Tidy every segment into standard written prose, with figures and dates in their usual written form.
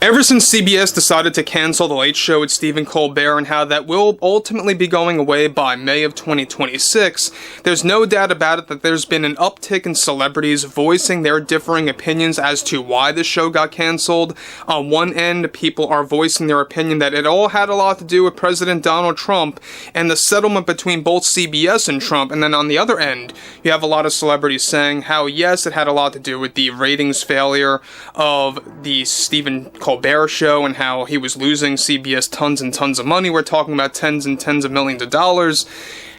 Ever since CBS decided to cancel The Late Show with Stephen Colbert and how that will ultimately be going away by May of 2026, there's no doubt about it that there's been an uptick in celebrities voicing their differing opinions as to why the show got canceled. On one end, people are voicing their opinion that it all had a lot to do with President Donald Trump and the settlement between both CBS and Trump, and then on the other end, you have a lot of celebrities saying how yes, it had a lot to do with the ratings failure of the Stephen Colbert show and how he was losing CBS tons and tons of money. We're talking about tens and tens of millions of dollars.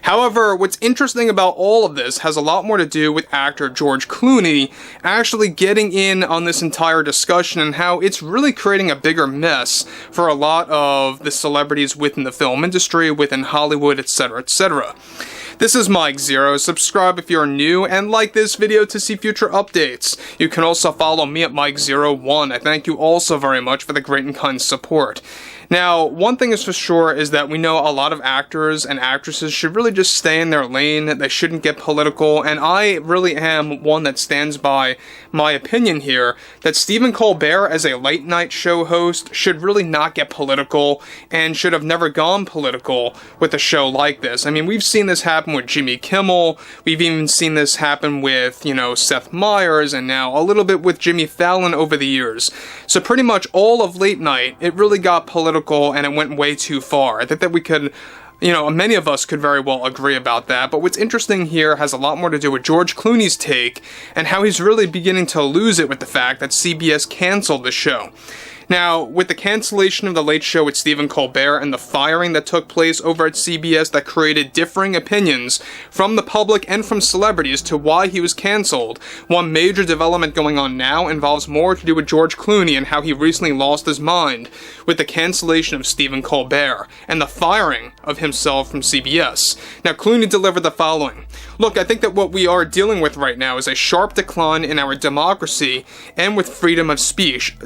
However, what's interesting about all of this has a lot more to do with actor George Clooney actually getting in on this entire discussion and how it's really creating a bigger mess for a lot of the celebrities within the film industry, within Hollywood, etc., etc. This is Mike Zero. Subscribe if you're new and like this video to see future updates. You can also follow me at Mike01. I thank you all so very much for the great and kind support. Now, one thing is for sure is that we know a lot of actors and actresses should really just stay in their lane. They shouldn't get political, and I really am one that stands by my opinion here that Stephen Colbert as a late night show host should really not get political and should have never gone political with a show like this. I mean, we've seen this happen with Jimmy Kimmel. We've even seen this happen with, Seth Meyers, and now a little bit with Jimmy Fallon over the years. So pretty much all of late night, it really got political and it went way too far. I think that we could, many of us could very well agree about that, but what's interesting here has a lot more to do with George Clooney's take and how he's really beginning to lose it with the fact that CBS canceled the show. Now, with the cancellation of The Late Show with Stephen Colbert and the firing that took place over at CBS that created differing opinions from the public and from celebrities to why he was canceled, one major development going on now involves more to do with George Clooney and how he recently lost his mind with the cancellation of Stephen Colbert and the firing of himself from CBS. Now, Clooney delivered the following. Look, I think that what we are dealing with right now is a sharp decline in our democracy and with freedom of speech,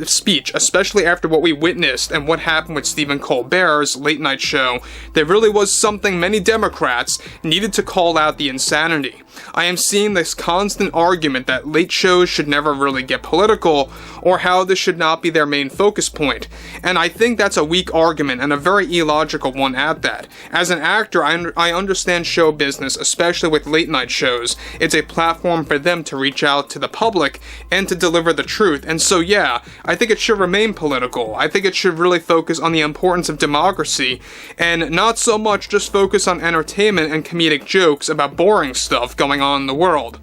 especially after what we witnessed and what happened with Stephen Colbert's late night show. There really was something many Democrats needed to call out the insanity. I am seeing this constant argument that late shows should never really get political or how this should not be their main focus point. And I think that's a weak argument and a very illogical one at that. As an actor, I understand show business, especially with late night shows. It's a platform for them to reach out to the public and to deliver the truth. And so yeah, I think it should remain political. I think it should really focus on the importance of democracy and not so much just focus on entertainment and comedic jokes about boring stuff going on in the world.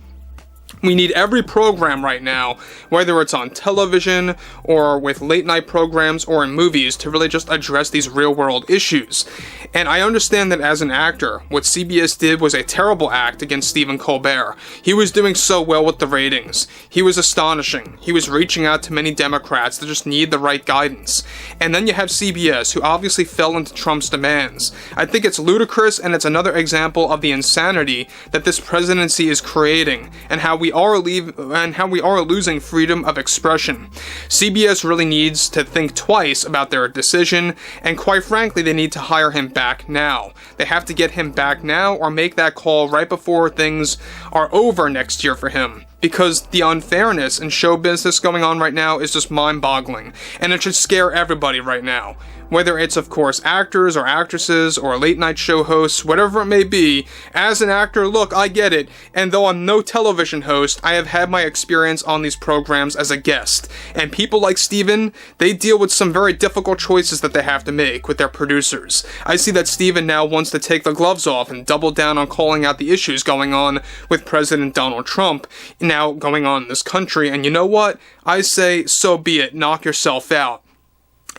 We need every program right now, whether it's on television or with late night programs or in movies, to really just address these real world issues. And I understand that as an actor, what CBS did was a terrible act against Stephen Colbert. He was doing so well with the ratings. He was astonishing. He was reaching out to many Democrats that just need the right guidance. And then you have CBS, who obviously fell into Trump's demands. I think it's ludicrous, and it's another example of the insanity that this presidency is creating and how we are losing freedom of expression. CBS really needs to think twice about their decision, and quite frankly, they need to hire him back now. They have to get him back now or make that call right before things are over next year for him. Because the unfairness in show business going on right now is just mind-boggling, and it should scare everybody right now. Whether it's, of course, actors or actresses or late-night show hosts, whatever it may be. As an actor, look, I get it, and though I'm no television host, I have had my experience on these programs as a guest. And people like Stephen, they deal with some very difficult choices that they have to make with their producers. I see that Stephen now wants to take the gloves off and double down on calling out the issues going on with President Donald Trump now going on in this country, and you know what? I say, so be it, knock yourself out.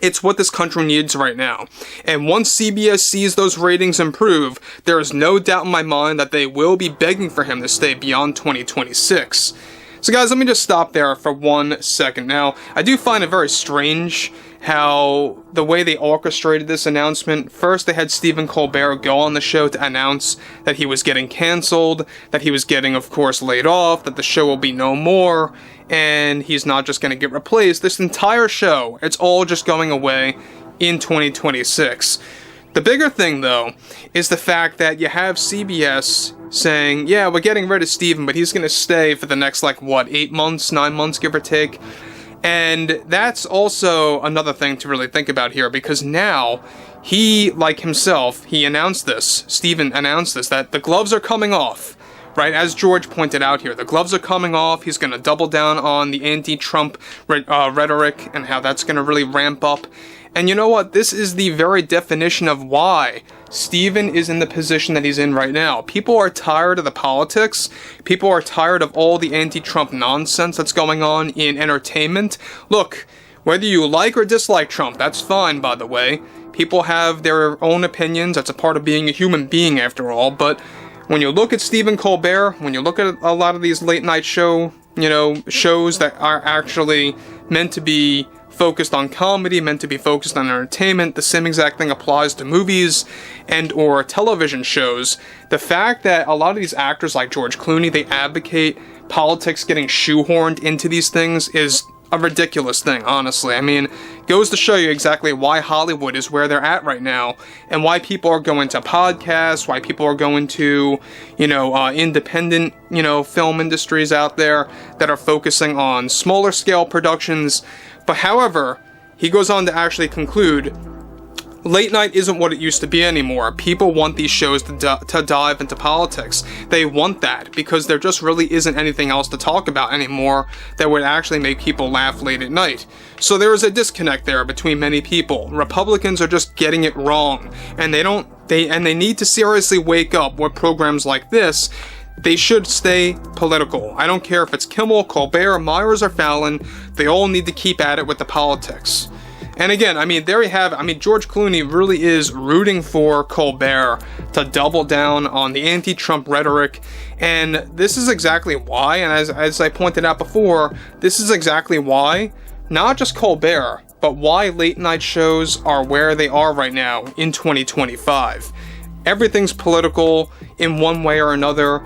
It's what this country needs right now. And once CBS sees those ratings improve, there is no doubt in my mind that they will be begging for him to stay beyond 2026. So guys, let me just stop there for 1 second. Now, I do find it very strange how the way they orchestrated this announcement. First, they had Stephen Colbert go on the show to announce that he was getting canceled, that he was getting, of course, laid off, that the show will be no more, and he's not just going to get replaced. This entire show, it's all just going away in 2026. The bigger thing, though, is the fact that you have CBS saying, yeah, we're getting rid of Stephen, but he's going to stay for the next, 8 months, 9 months, give or take. And that's also another thing to really think about here, because now he, like himself, he announced this, Stephen announced this, that the gloves are coming off, right? As George pointed out here, the gloves are coming off. He's going to double down on the anti-Trump rhetoric and how that's going to really ramp up. And you know what? This is the very definition of why Stephen is in the position that he's in right now. People are tired of the politics. People are tired of all the anti-Trump nonsense that's going on in entertainment. Look, whether you like or dislike Trump, that's fine, by the way. People have their own opinions. That's a part of being a human being, after all. But when you look at Stephen Colbert, when you look at a lot of these late night shows that are actually meant to be focused on comedy, meant to be focused on entertainment, the same exact thing applies to movies and or television shows. The fact that a lot of these actors like George Clooney, they advocate politics getting shoehorned into these things is a ridiculous thing, honestly. I mean, goes to show you exactly why Hollywood is where they're at right now, and why people are going to podcasts, why people are going to, independent, film industries out there that are focusing on smaller scale productions. But however, he goes on to actually conclude, late night isn't what it used to be anymore. People want these shows to dive into politics. They want that because there just really isn't anything else to talk about anymore that would actually make people laugh late at night. So there is a disconnect there between many people. Republicans are just getting it wrong, and they need to seriously wake up with programs like this. They should stay political. I don't care if it's Kimmel, Colbert, Myers, or Fallon. They all need to keep at it with the politics. And again, there you have it. George Clooney really is rooting for Colbert to double down on the anti-Trump rhetoric. And this is exactly why, and as I pointed out before, this is exactly why, not just Colbert, but why late night shows are where they are right now in 2025. Everything's political in one way or another,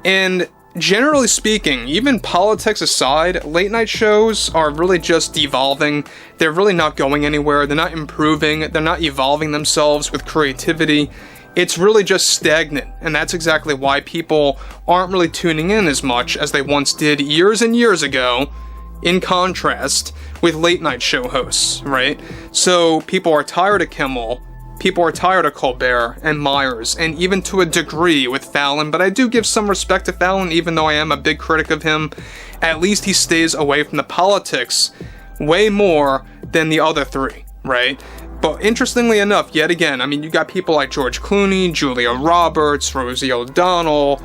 and generally speaking, even politics aside, late night shows are really just devolving. They're really not going anywhere. They're not improving. They're not evolving themselves with creativity. It's really just stagnant, and that's exactly why people aren't really tuning in as much as they once did years and years ago, in contrast with late night show hosts, right? So people are tired of Kimmel. People are tired of Colbert and Myers, and even to a degree with Fallon, but I do give some respect to Fallon, even though I am a big critic of him. At least he stays away from the politics way more than the other three, right? But interestingly enough, yet again, you got people like George Clooney, Julia Roberts, Rosie O'Donnell,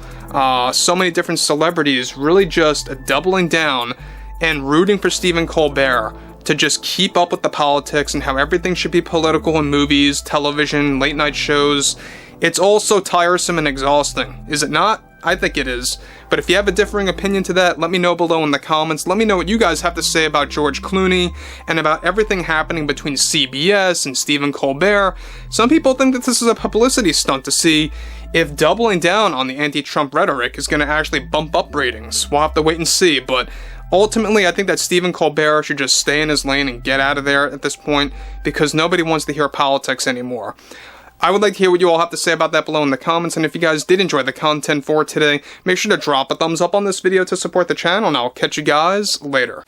so many different celebrities really just doubling down and rooting for Stephen Colbert to just keep up with the politics and how everything should be political in movies, television, late night shows. It's all so tiresome and exhausting, is it not? I think it is. But if you have a differing opinion to that, let me know below in the comments. Let me know what you guys have to say about George Clooney and about everything happening between CBS and Stephen Colbert. Some people think that this is a publicity stunt to see if doubling down on the anti-Trump rhetoric is going to actually bump up ratings. We'll have to wait and see, but ultimately, I think that Stephen Colbert should just stay in his lane and get out of there at this point, because nobody wants to hear politics anymore. I would like to hear what you all have to say about that below in the comments, and if you guys did enjoy the content for today, make sure to drop a thumbs up on this video to support the channel, and I'll catch you guys later.